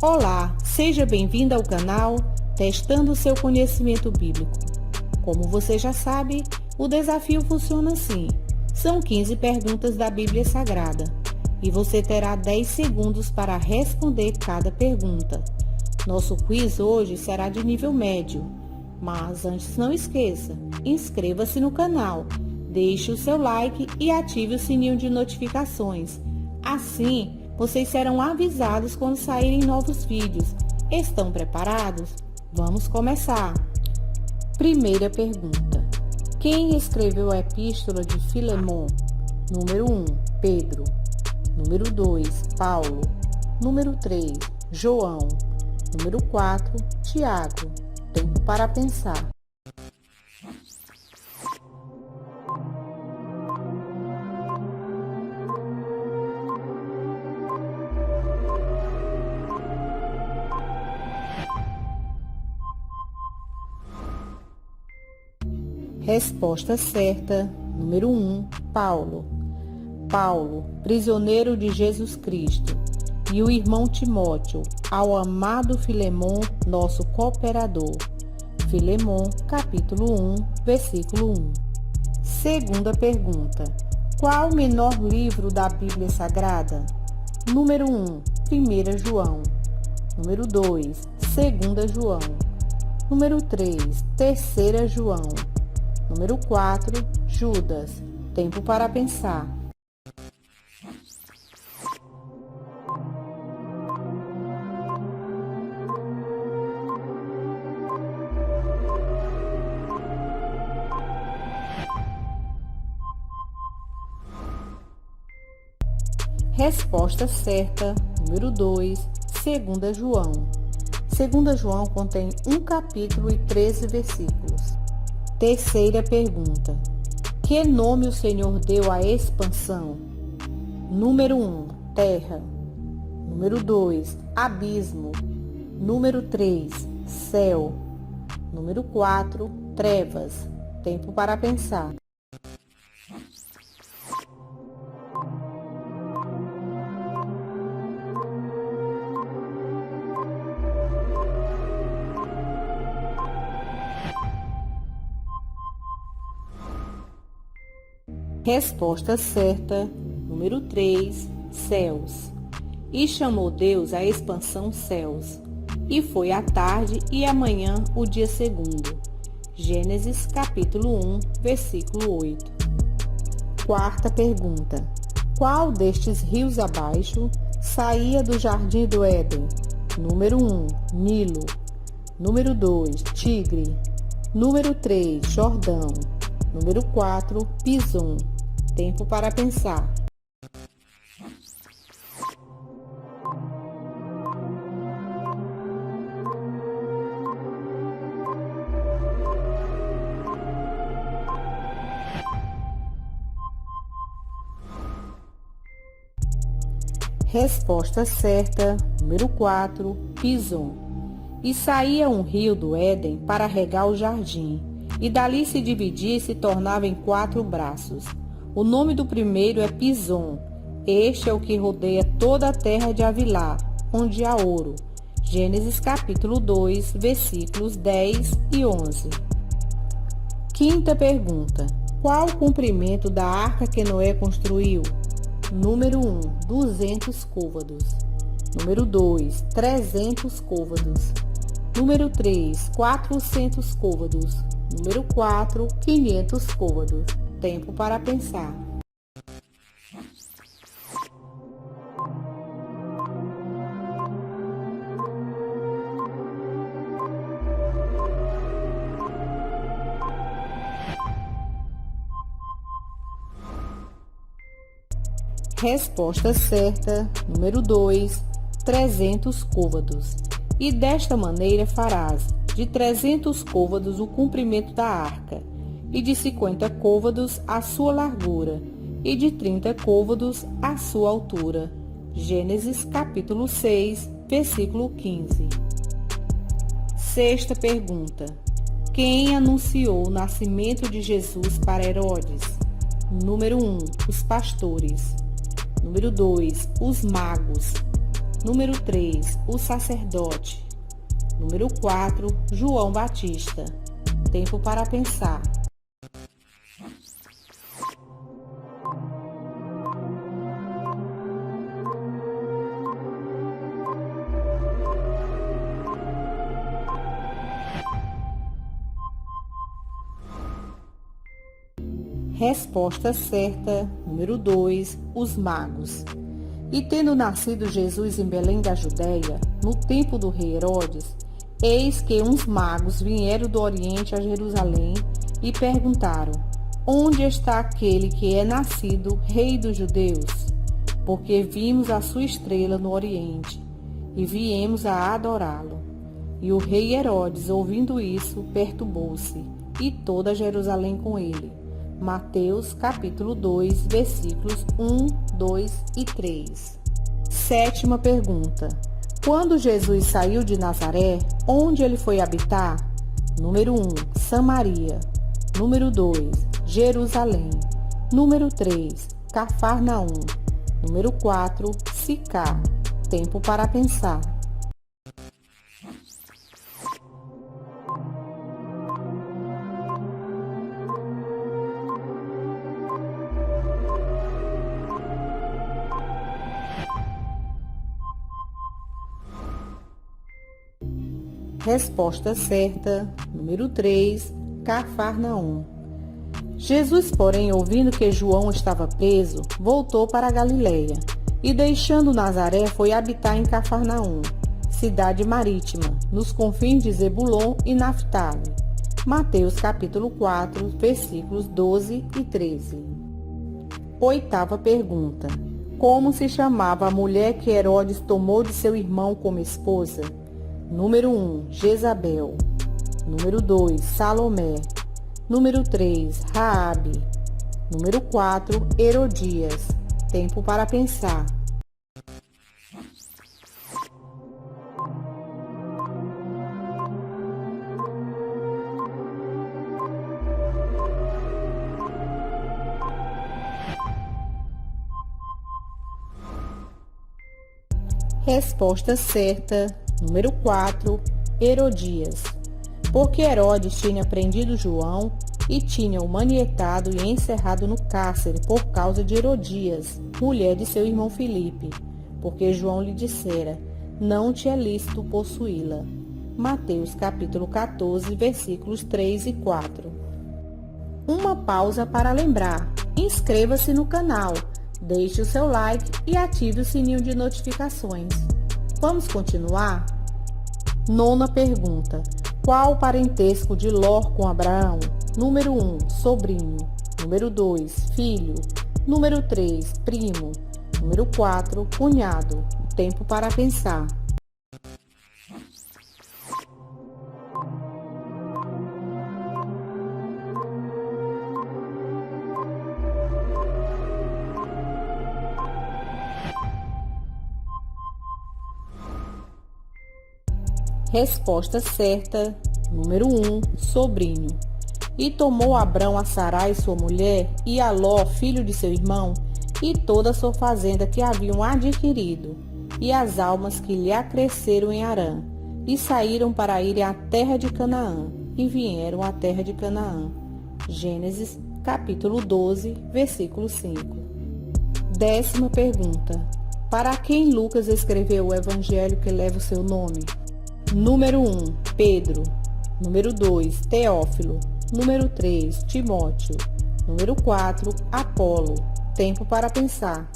Olá, seja bem-vindo ao canal Testando o seu conhecimento bíblico. Como você já sabe, o desafio funciona assim. São 15 perguntas da Bíblia Sagrada e você terá 10 segundos para responder cada pergunta. Nosso quiz hoje será de nível médio, mas antes não esqueça, inscreva-se no canal, deixe o seu like e ative o sininho de notificações. Assim, vocês serão avisados quando saírem novos vídeos. Estão preparados? Vamos começar! Primeira pergunta. Quem escreveu a Epístola de Filemon? Número 1, Pedro. Número 2, Paulo. Número 3, João. Número 4, Tiago. Tempo para pensar. Resposta certa, número 1, Paulo. Paulo, prisioneiro de Jesus Cristo, e o irmão Timóteo, ao amado Filemon, nosso cooperador. Filemon, capítulo 1, versículo 1. Segunda pergunta. Qual o menor livro da Bíblia Sagrada? Número 1, 1 João. Número 2, 2 João. Número 3, 3 João. Número 4, Judas. Tempo para pensar. Resposta certa, número 2, 2 João. 2 João contém um capítulo e 13 versículos. Terceira pergunta. Que nome o Senhor deu à expansão? Número 1, terra. Número 2, abismo. Número 3, céu. Número 4, trevas. Tempo para pensar. Resposta certa, número 3, céus. E chamou Deus a expansão céus. E foi a tarde e a manhã o dia segundo. Gênesis capítulo 1, versículo 8. Quarta pergunta. Qual destes rios abaixo saía do jardim do Éden? Número 1, Nilo. Número 2, Tigre. Número 3, Jordão. Número 4, Pison. Tempo para pensar. Resposta certa, número 4, Pison. E saía um rio do Éden para regar o jardim, e dali se dividia e se tornava em 4 braços. O nome do primeiro é Pison. Este é o que rodeia toda a terra de Havilá, onde há ouro. Gênesis capítulo 2, versículos 10 e 11. Quinta pergunta. Qual o comprimento da arca que Noé construiu? Número 1, 200 côvados. Número 2, 300 côvados. Número 3, 400 côvados. Número 4, 500 côvados. Tempo para pensar. Resposta certa, número 2, 300 côvados. E desta maneira farás de 300 côvados o comprimento da arca, e de 50 côvados a sua largura, e de 30 côvados a sua altura. Gênesis capítulo 6, versículo 15. Sexta pergunta. Quem anunciou o nascimento de Jesus para Herodes? Número 1, os pastores. Número 2, os magos. Número 3, o sacerdote. Número 4, João Batista. Tempo para pensar. Resposta certa, número 2, os magos. E tendo nascido Jesus em Belém da Judéia, no tempo do rei Herodes, eis que uns magos vieram do Oriente a Jerusalém e perguntaram: onde está aquele que é nascido rei dos judeus? Porque vimos a sua estrela no Oriente e viemos a adorá-lo. E o rei Herodes, ouvindo isso, perturbou-se, e toda Jerusalém com ele. Mateus capítulo 2, versículos 1, 2 e 3. Sétima pergunta. Quando Jesus saiu de Nazaré, onde ele foi habitar? Número 1, Samaria. Número 2, Jerusalém. Número 3, Cafarnaum. Número 4, Sicá. Tempo para pensar. Resposta certa, número 3, Cafarnaum. Jesus, porém, ouvindo que João estava preso, voltou para a Galiléia, e deixando Nazaré, foi habitar em Cafarnaum, cidade marítima, nos confins de Zebulon e Naftali. Mateus capítulo 4, versículos 12 e 13. Oitava pergunta. Como se chamava a mulher que Herodes tomou de seu irmão como esposa? Número 1, Jezabel. Número 2, Salomé. Número 3, Raabe. Número 4, Herodias. Tempo para pensar. Resposta certa, número 4, Herodias. Porque Herodes tinha prendido João e tinha o manietado e encerrado no cárcere por causa de Herodias, mulher de seu irmão Filipe, porque João lhe dissera: não te é lícito possuí-la. Mateus capítulo 14, versículos 3 e 4. Uma pausa para lembrar. Inscreva-se no canal, deixe o seu like e ative o sininho de notificações. Vamos continuar? Nona pergunta. Qual o parentesco de Ló com Abraão? Número 1, sobrinho. Número 2, filho. Número 3, primo. Número 4, cunhado. Tempo para pensar. Resposta certa, número 1, sobrinho. E tomou Abrão a Sarai, sua mulher, e a Ló, filho de seu irmão, e toda a sua fazenda que haviam adquirido, e as almas que lhe acresceram em Harã, e saíram para irem à terra de Canaã, e vieram à terra de Canaã. Gênesis, capítulo 12, versículo 5. Décima pergunta. Para quem Lucas escreveu o evangelho que leva o seu nome? Número 1, Pedro. Número 2, Teófilo. Número 3, Timóteo. Número 4, Apolo. Tempo para pensar.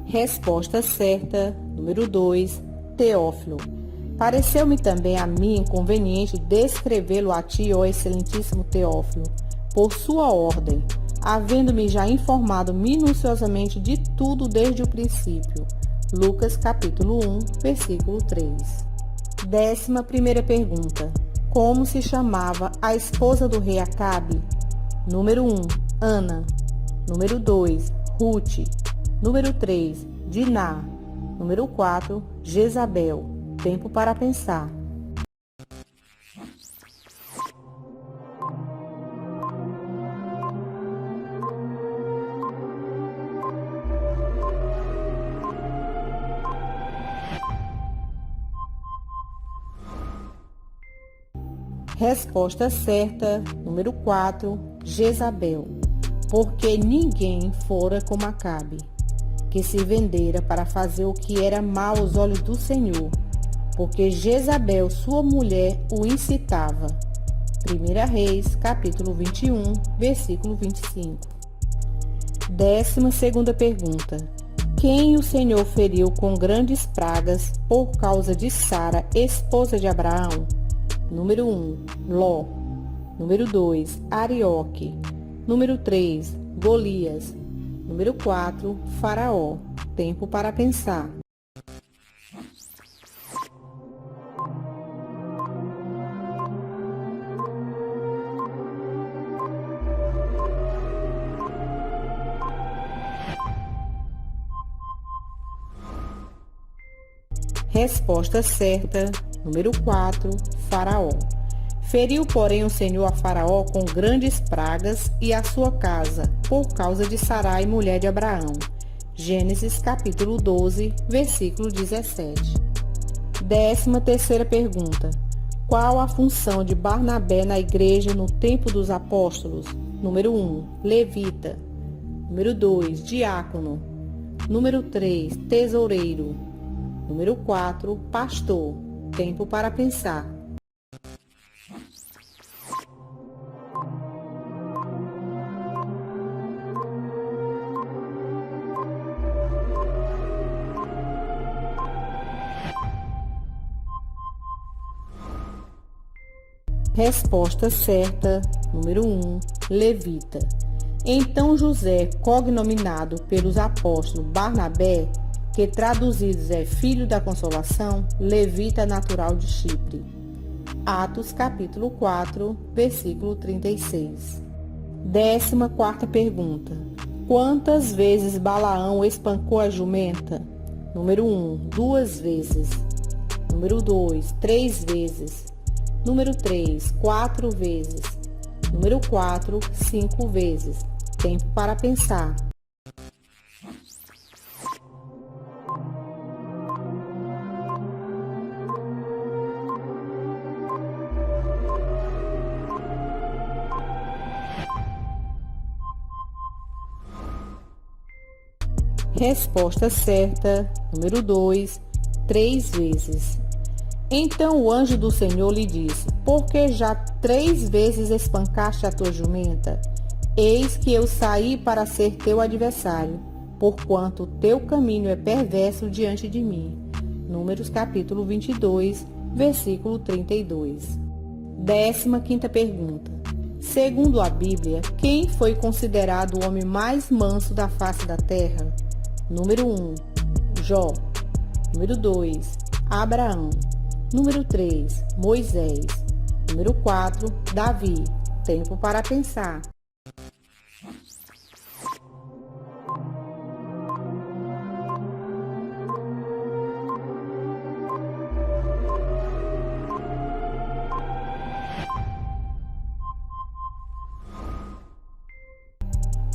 Resposta certa, número 2, Teófilo. Pareceu-me também a mim conveniente descrevê-lo a ti, ó excelentíssimo Teófilo, por sua ordem, havendo-me já informado minuciosamente de tudo desde o princípio. Lucas capítulo 1, versículo 3. 11ª pergunta. Como se chamava a esposa do rei Acabe? Número 1, Ana. Número 2, Ruth. Número 3, Diná. Número 4, Jezabel. Tempo para pensar. Resposta certa, número 4, Jezabel. Porque ninguém fora como Acabe, que se vendera para fazer o que era mal aos olhos do Senhor, porque Jezabel, sua mulher, o incitava. 1 Reis, capítulo 21, versículo 25. 12ª pergunta. Quem o Senhor feriu com grandes pragas por causa de Sara, esposa de Abraão? Número 1, Ló. Número 2, Arioque. Número 3, Golias. Número 4, Faraó. Tempo para pensar. Resposta certa, número 4, Faraó. Feriu, porém, o Senhor a Faraó com grandes pragas e a sua casa, por causa de Sarai, mulher de Abraão. Gênesis capítulo 12, versículo 17. 13ª pergunta. Qual a função de Barnabé na igreja no tempo dos apóstolos? Número 1, levita. Número 2, diácono. Número 3, tesoureiro. Número 4, pastor. Tempo para pensar. Resposta certa, número 1, levita. Então José, cognominado pelos apóstolos Barnabé, que traduzidos é filho da consolação, levita natural de Chipre. Atos capítulo 4, versículo 36. 14ª pergunta. Quantas vezes Balaão espancou a jumenta? Número 1, 2 vezes. Número 2, 3 vezes. Número 3, 4 vezes. Número 4, 5 vezes. Tempo para pensar. Resposta certa, número 2, 3 vezes. Então o anjo do Senhor lhe disse: Por que já 3 vezes espancaste a tua jumenta? Eis que eu saí para ser teu adversário, porquanto o teu caminho é perverso diante de mim. Números capítulo 22, versículo 32. 15ª pergunta. Segundo a Bíblia, quem foi considerado o homem mais manso da face da terra? Número 1, Jó. Número 2, Abraão. Número 3, Moisés. Número 4, Davi. Tempo para pensar.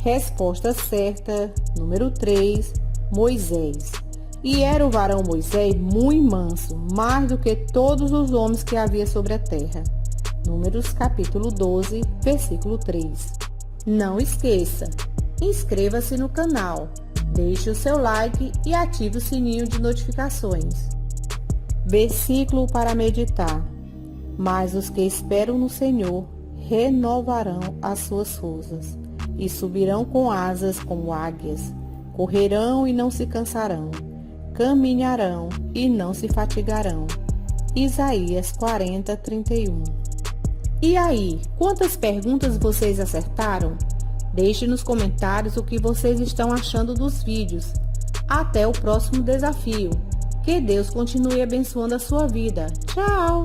Resposta certa, número 3, Moisés. E era o varão Moisés muito manso, mais do que todos os homens que havia sobre a terra. Números capítulo 12, versículo 3. Não esqueça, inscreva-se no canal, deixe o seu like e ative o sininho de notificações. Versículo para meditar. Mas os que esperam no Senhor renovarão as suas forças e subirão com asas como águias, correrão e não se cansarão, caminharão e não se fatigarão. Isaías 40, 31. E aí, quantas perguntas vocês acertaram? Deixe nos comentários o que vocês estão achando dos vídeos. Até o próximo desafio. Que Deus continue abençoando a sua vida. Tchau!